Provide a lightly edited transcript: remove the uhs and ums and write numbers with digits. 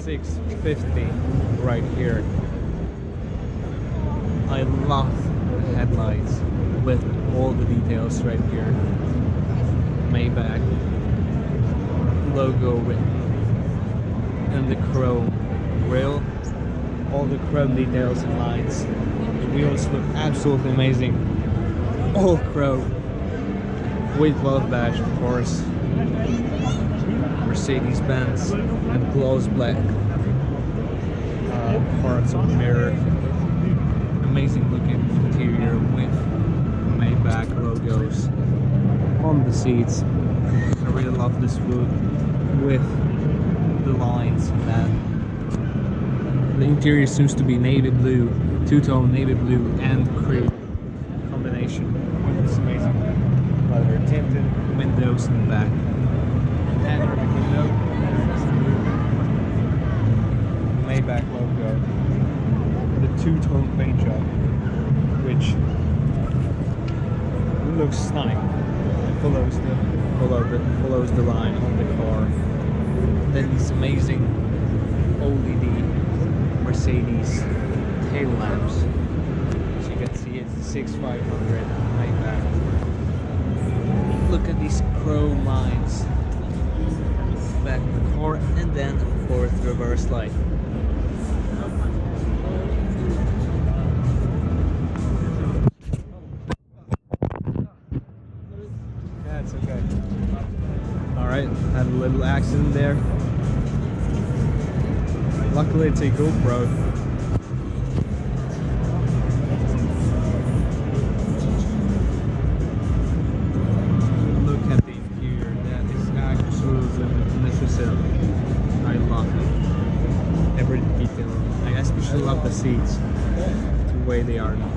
S650 right here. I love the headlights with all the details right here. Maybach logo written and the chrome grille, all the chrome details and lines. The wheels look absolutely amazing, all chrome with glove badge, of course. Mercedes-Benz and gloss black parts of the mirror. Amazing looking interior with Maybach logos on the seats. I really love this wood with the lines and that. The interior seems to be navy blue, two-tone navy blue and cream combination with this amazing leather tinted windows in the back. And window, Maybach logo, the two-tone paint job, which looks stunning. It follows the line on the car. Then these amazing OLED Mercedes tail lamps. As you can see, it's the 6500 Maybach. Look at these chrome lines back of the car, and then of course the reverse light. Yeah, it's okay. Alright, had a little accident there. Luckily it's a GoPro. Look at the interior, that is absolutely magnificent. I love it. Every detail. I especially love the seats, the way they are now.